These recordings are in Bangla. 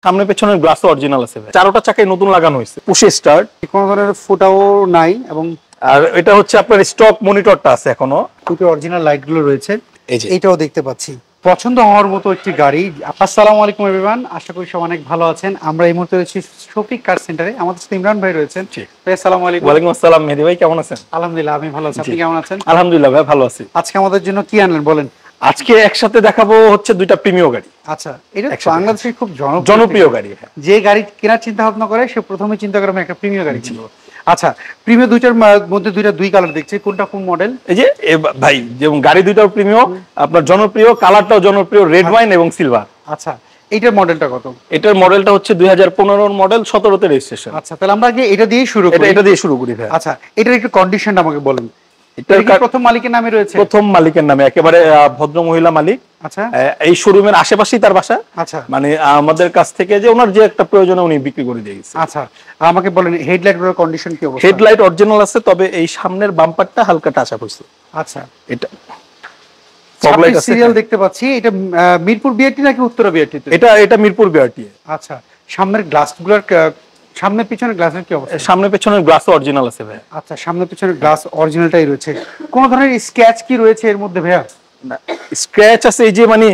সামনে পেছনের গ্লাস অরিজিনাল আছে ভাই, চারোটা চাকায় নতুন লাগানো হয়েছে, পুশে স্টার্ট, কোনো ধরনের ফুটাও নাই। এবং আর এটা হচ্ছে আপনার স্টক মনিটরটা আছে এখনো, দুটো অরিজিনাল লাইট গুলো রয়েছে, এই যে এটাও দেখতে পাচ্ছি। পছন্দ হওয়ার মতো একটি গাড়ি। আসসালামু আলাইকুম এভরিওয়ান, আশা করি সব অনেক ভালো আছেন। আমরা এই মুহূর্তে রয়েছি শফিক কার সেন্টারে, আমাদের সাথে ইমরান ভাই রয়েছেন। ভাই আসসালামু আলাইকুম। ওয়ালাইকুম আসসালাম মেহেদী ভাই, কেমন আছেন? আলহামদুলিল্লাহ আমি ভালো আছি, আপনি কেমন আছেন? আলহামদুলিল্লাহ ভাই ভালো আছি। আজকে আমাদের জন্য কি আনলেন বলেন। আজকে একসাথে দেখাবো হচ্ছে দুইটা প্রিমিয় গাড়ি। আচ্ছা, এটা বাংলাদেশের খুব জনপ্রিয় গাড়ি। যে গাড়ি কেনার চিন্তা ভাবনা করে সে প্রথমে চিন্তা করে আমি একটা প্রিমিয় গাড়ি কিনবো। আচ্ছা, প্রিমিয় দুইটার মধ্যে দুই কালার দেখছি, কোনটা কোন মডেল? এই যে ভাই, যেমন গাড়ি দুইটাও প্রিমিয়, আপনার জনপ্রিয়, কালারটাও জনপ্রিয়, রেড ওয়াইন এবং সিলভার। আচ্ছা, এইটার মডেলটা কত? এটার মডেলটা হচ্ছে 2015 মডেল, 17তে রেজিস্ট্রেশন। আচ্ছা, তাহলে আমরা আগে এটা দিয়ে শুরু করি। এটা দিয়ে শুরু করি ভাই। আচ্ছা, এটার একটু কন্ডিশনটা আমাকে বলেন। এটা কি প্রথম মালিকের নামে রয়েছে? প্রথম মালিকের নামে, একেবারে ভদ্র মহিলা মালিক। আচ্ছা, এই শোরুমের আশেপাশেই তার বাসা। আচ্ছা, মানে আমাদের কাছ থেকে যে ওনার যে একটা প্রয়োজনে উনি বিক্রি করে দিয়ে গেছে। আচ্ছা, আমাকে বলেন হেডলাইট গুলোর কন্ডিশন কি অবস্থা? হেডলাইট অরিজিনাল আছে, তবে এই সামনের বাম্পারটা হালকা টাচ আপ হইছে। আচ্ছা, এটা ফগলাইট আছে, সিরিয়াল দেখতে পাচ্ছি। এটা মিরপুর বিআরটি নাকি উত্তরা বিআরটি? এটা মিরপুর বিআরটি। আচ্ছা, সামনের গ্লাসগুলোর সামনে পিছনের গ্লাসের কি অবস্থা? সামনে পেছনের গ্লাস অরিজিনাল আছে ভাই। আচ্ছা, সামনে পিছনের গ্লাস অরিজিনালটাই রয়েছে। কোন ধরনের স্ক্র্যাচ কি রয়েছে এর মধ্যে ভাইয়া? না, স্ক্র্যাচ আছে এই যে, মানে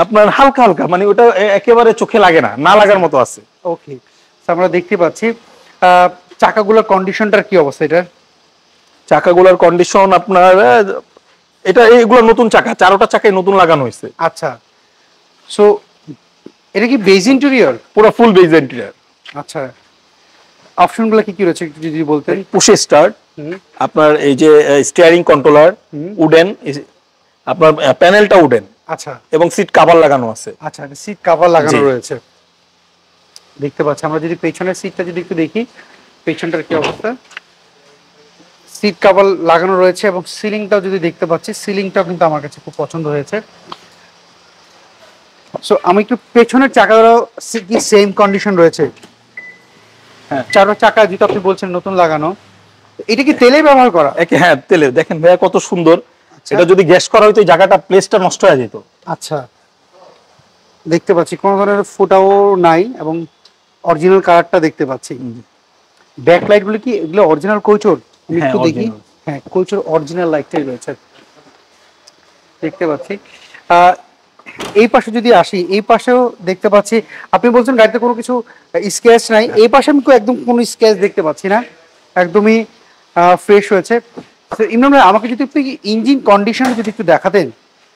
আপনার হালকা হালকা, মানে ওটা একেবারে চোখে লাগে না, না লাগার মতো আছে। ওকে, আমরা দেখতে পাচ্ছি। চাকাগুলোর কন্ডিশনটার কি অবস্থা? এটার চাকাগুলোর কন্ডিশন আপনার, এটা এগুলো নতুন চাকা, চারোটা চাকায় নতুন লাগানো হয়েছে। আচ্ছা, সো এটা কি বেজ ইন্টেরিয়র? পুরো ফুল বেজ ইন্টেরিয়র। আচ্ছা, অপশনগুলো কি কি রয়েছে একটু যদি বলতেন। পুশে স্টার্ট, আপনার এই যে স্টিয়ারিং কন্ট্রোলার উডেন, আপনার প্যানেলটা উডেন। আচ্ছা, এবং সিট কভার লাগানো আছে। আচ্ছা, সিট কভার লাগানো রয়েছে দেখতে পাচ্ছি। আমরা যদি পেছনের সিটটা যদি একটু দেখি, পেছনটার কি অবস্থা? সিট কভার লাগানো রয়েছে এবং সিলিংটাও যদি দেখতে পাচ্ছি, সিলিংটাও কিন্তু আমার কাছে খুব পছন্দ হয়েছে। সো আমি একটু পেছনের চাকাগুলো কি সেম কন্ডিশন রয়েছে? হ্যাঁ, চারো চাকা যেটা আপনি বলছেন নতুন লাগানো, এটা কি তেলে ব্যবহার করা? হ্যাঁ তেলে। দেখেন ভাইয়া কত সুন্দর। এটা যদি গ্যাস করা হইতো এই জায়গাটা, প্লেসটা নষ্ট হয়ে যেত। আচ্ছা, দেখতে পাচ্ছি কোনো ধরনের ফুটাও নাই এবং অরিজিনাল কালারটা দেখতে পাচ্ছি। ব্যাকলাইট গুলো কি এগুলো অরিজিনাল কৌচর? আমি একটু দেখি। হ্যাঁ, কৌচর অরিজিনাল লাইটটাই রয়েছে দেখতে পাচ্ছি। এই পাশে যদি আসি, এই পাশেও দেখতে পাচ্ছি। আপনি বলছেন গাড়িতে কোনো কিছু স্ক্র্যাচ নাই, এই পাশে আমি একদম কোনো স্ক্র্যাচ দেখতে পাচ্ছি না, একদমই ফ্রেশ হয়েছে। ইমরান ভাই, আমাকে যদি একটু ইঞ্জিন কন্ডিশন যদি একটু দেখাতেন।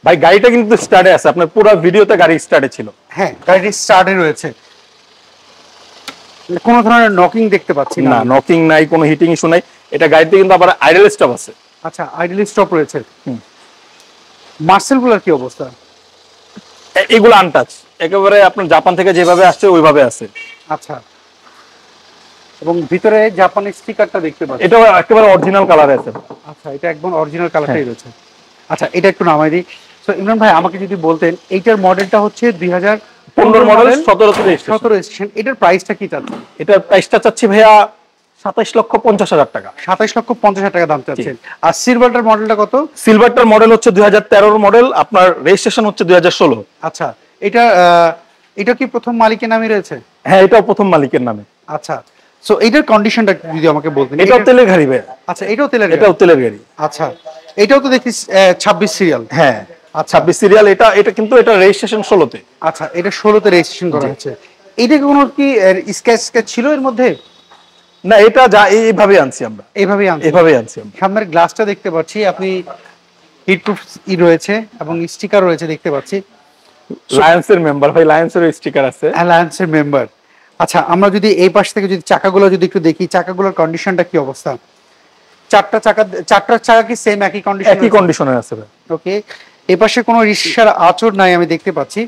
ভাই গাড়িটা কিন্তু স্টার্টে আছে, আপনার পুরো ভিডিওতে গাড়ি স্টার্টে ছিল। হ্যাঁ, গাড়িটি স্টার্টে রয়েছে, কোনো ধরনের নকিং দেখতে পাচ্ছি না। নকিং নাই, কোনো হিটিং ইস্যু নাই। এটা গাড়িতে কিন্তু আবার আইডল স্টপ আছে। আচ্ছা, আইডল স্টপ রয়েছে। মার্সেলগুলোর কি অবস্থা? এগুলো আনটাচ, একেবারে আপনার জাপান থেকে যেভাবে আসছে ওইভাবে আছে। আচ্ছা, এবং ভিতরে জাপানের স্টিকারটা দেখতে পাচ্ছি, এটাও একেবারে অরিজিনাল কালারে আছে। আচ্ছা, এটা একদম অরিজিনাল কালারটাই রয়েছে। আচ্ছা, এটা একটু নামাই দিই। সো ইমরান ভাই, আমাকে যদি বলতেন এইটার মডেলটা হচ্ছে 2015 মডেল, 17 রেজিস্ট্রেশন, এটার প্রাইসটা কি চাচ্ছেন? এটার প্রাইসটা চাচ্ছি ভাইয়া 27,50,000 টাকা। 27,50,000 টাকা দাম চাচ্ছেন। আর সিলভারটার মডেলটা কত? সিলভারটার মডেল হচ্ছে 2013 মডেল, আপনার রেজিস্ট্রেশন হচ্ছে 2016। আচ্ছা, এটা কি প্রথম মালিকের নামে রয়েছে? হ্যাঁ, এটাও প্রথম মালিকের নামে। আচ্ছা, সো এটার কন্ডিশনটা যদি আমাকে বলতেন। এটাও তেলের গাড়ি ভাই। আচ্ছা, এটাও তেলের গাড়ি। আচ্ছা, এটাও তো দেখি 26 সিরিয়াল। হ্যাঁ, 26 সিরিয়াল। এটা কিন্তু এটা রেজিস্ট্রেশন 16তে। আচ্ছা, এটা 16তে রেজিস্ট্রেশন করা হয়েছে। এটা কোনো কি স্ক্র্যাচ ছিল এর মধ্যে? না, এটা যা এইভাবে আনছি আমরা, এইভাবে আনছি। সামনের গ্লাসটা দেখতে পাচ্ছি, আপনি হিটপ্রুফ রয়েছে এবং স্টিকার রয়েছে দেখতে পাচ্ছি। লায়ন্সের মেম্বার ভাই, লায়ন্সের স্টিকার আছে। লায়ন্সের মেম্বার। আচ্ছা, আমরা যদি এই পাশ থেকে যদি চাকাগুলো যদি একটু দেখি, চাকাগুলোর কন্ডিশনটা কি অবস্থা? চারটা চাকা কি সেম একই কন্ডিশনে আছে ভাই। ওকে, এই পাশে কোনো রিক্সার আঁচড় নাই আমি দেখতে পাচ্ছি।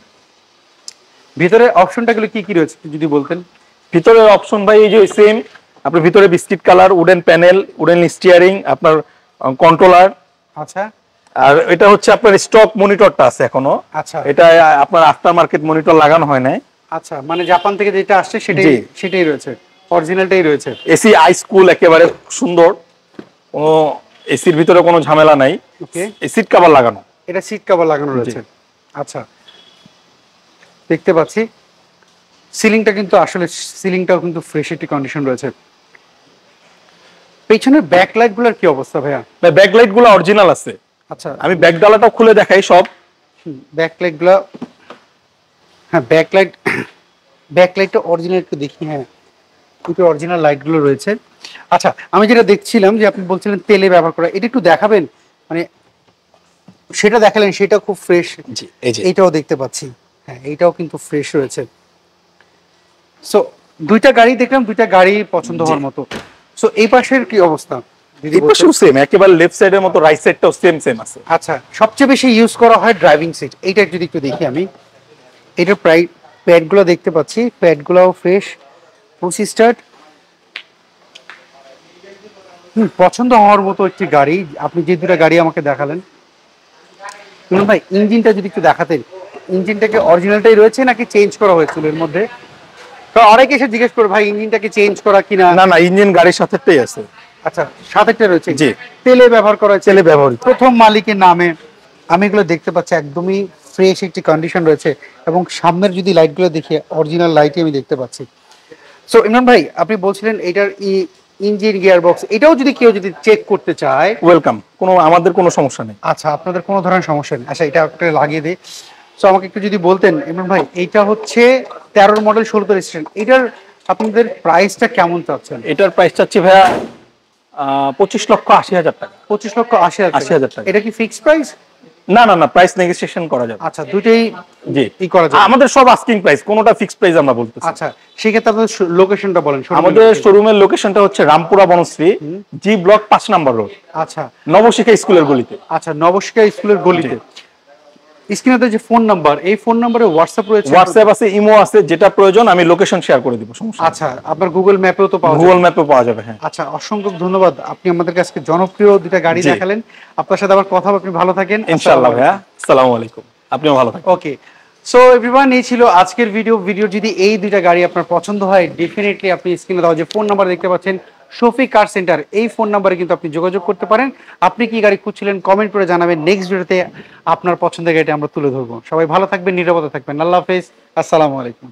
ভিতরে অপশনটাগুলো কি কি রয়েছে যদি বলতেন। ভিতরের অপশন ভাই এই যে সেম, আপনার ভিতরে biscuit colour, wooden panel, wooden steering, আপনার কন্ট্রোলার। আচ্ছা, আর এটা হচ্ছে আপনার স্টক মনিটরটা আছে এখনো। আচ্ছা, এটা আপনার আফটার মার্কেট মনিটর লাগানো হয় নাই। আচ্ছা, মানে জাপান থেকে যেটা আসছে সেটাই রয়েছে, অরিজিনালটাই রয়েছে। এসি আইস কুল, একেবারে সুন্দর, কোনো এসির ভিতরে কোনো ঝামেলা নাই। ওকে, সিট কভার লাগানো। এটা সিট কভার লাগানো রয়েছে। আচ্ছা, দেখতে পাচ্ছি সিলিংটা কিন্তু আসলে সিলিংটাও কিন্তু ফ্রেশ একটি কন্ডিশন রয়েছে। পেছনের ব্যাকলাইট গুলোর কি অবস্থা ভাইয়া? ব্যাকলাইট গুলো অরিজিনাল আছে। আচ্ছা, আমি ব্যাক ডালাটাও খুলে দেখাই সব। ব্যাকলাইট গুলো, হ্যাঁ ব্যাকলাইটটা অরিজিনাল একটু দেখি। হ্যাঁ, দুটো অরিজিনাল লাইট গুলো রয়েছে। আচ্ছা, আমি যেটা দেখছিলাম যে আপনি বলছিলেন তেলে ব্যবহার করা, এটা একটু দেখাবেন, মানে সেটা দেখালেন, সেটা খুব ফ্রেশ। জি, এই যে এইটাও দেখতে পাচ্ছি, হ্যাঁ এইটাও কিন্তু ফ্রেশ রয়েছে। সো দুইটা গাড়ি দেখলাম, দুইটা গাড়ি পছন্দ হওয়ার মতো। সো এই পাশের কি অবস্থা? এই পাশেও সেম, একেবারে লেফট সাইডের মতো রাইট সাইডটাও সেম আছে। আচ্ছা, সবচেয়ে বেশি ইউজ করা হয় ড্রাইভিং সিট, এইটা যদি একটু দেখি আমি। এটার প্রায় প্যাডগুলো দেখতে পাচ্ছি, প্যাডগুলোও ফ্রেশ, পুশ স্টার্ট। পছন্দ হওয়ার মতো একটি গাড়ি। আপনি যে দুটো গাড়ি আমাকে দেখালেন, ভাই ইঞ্জিনটা যদি একটু দেখাতেন, ইঞ্জিনটাকে অরিজিনালটাই রয়েছে নাকি চেঞ্জ করা হয়েছিল এর মধ্যে? তো অনেকে এসে জিজ্ঞেস করে ভাই ইঞ্জিনটাকে চেঞ্জ করা কিনা। না না, ইঞ্জিন গাড়ির সাথেটাই আছে। আচ্ছা, সাথেটা রয়েছে। জি, তেলে ব্যবহার করা হয়েছে, তেলে ব্যবহৃত, প্রথম মালিকের নামে। আমি এগুলো দেখতে পাচ্ছি একদমই ফ্রেশ একটি কন্ডিশন রয়েছে, এবং সামনের যদি লাইটগুলো দেখি অরিজিনাল লাইটই আমি দেখতে পাচ্ছি। সো ইমরান ভাই, আপনি বলছিলেন এটার ইঞ্জিন, গিয়ার বক্স, এটাও যদি কেউ যদি চেক করতে চায় ওয়েলকাম, আমাদের কোনো সমস্যা নেই। আচ্ছা, আপনাদের কোনো ধরনের সমস্যা নেই। আচ্ছা, এটা একটা লাগিয়ে দিই। সো আমাকে একটু যদি বলতেন ইমরান ভাই, এইটা হচ্ছে 13 মডেল 16 রেজিস্ট্রেশন, এটার আপনাদের প্রাইসটা কেমন চাচ্ছেন? এটার প্রাইস চাচ্ছি ভাইয়া 25,80,000 টাকা। 25,80,000 টাকা। এটা কি ফিক্সড প্রাইস? না না না, প্রাইস নেগোসিয়েশন করা যাবে। আচ্ছা, দুটেই জি ই করা যাবে। আমাদের সব আস্কিং প্রাইস, কোনোটা ফিক্সড প্রাইস আমরা বলতেছি। আচ্ছা, সেক্ষেত্রে আপনাদের লোকেশনটা বলেন। আমাদের শোরুমের লোকেশনটা হচ্ছে রামপুরা বনশ্রী, জি ব্লক 5 নম্বর রোড। আচ্ছা, নবশিখা স্কুলের গলিতে। আচ্ছা, নবশিখা স্কুলের গলিতে। স্ক্রিনে যে ফোন নাম্বার, এই ফোন নাম্বারে হোয়াটসঅ্যাপ রয়েছে? হোয়াটসঅ্যাপ আছে, ইমো আছে, যেটা প্রয়োজন আমি লোকেশন শেয়ার করে দিব, সমস্যা নেই। আচ্ছা, আপনার গুগল ম্যাপেও তো পাওয়া যাবে? গুগল ম্যাপে পাওয়া যাবে, হ্যাঁ। আচ্ছা, অসংখ্য ধন্যবাদ, আপনি আমাদের কাছে জনপ্রিয় দুটা গাড়ি জি। দেখালেন। আপনার সাথে আবার কথা হবে, আপনি ভালো থাকেন। ইনশাআল্লাহ ভাইয়া, আসসালামু আলাইকুম, আপনিও ভালো থাকেন। ওকে, সো এভরিওয়ান, এই ছিল আজকের ভিডিও যদি এই দুইটা গাড়ি আপনার পছন্দ হয়, ডেফিনেটলি আপনি স্ক্রিনে দেওয়া যে ফোন নাম্বার দেখতে পাচ্ছেন, শফিক কার সেন্টার, এই ফোন নাম্বারে কিন্তু আপনি যোগাযোগ করতে পারেন। আপনি কি গাড়ি খুঁজছিলেন কমেন্ট করে জানাবেন, নেক্সট ভিডিওতে আপনার পছন্দের গাড়িটা আমরা তুলে ধরবো। সবাই ভালো থাকবেন, নিরাপদে থাকবেন। আল্লাহ হাফেজ, আসসালামু আলাইকুম।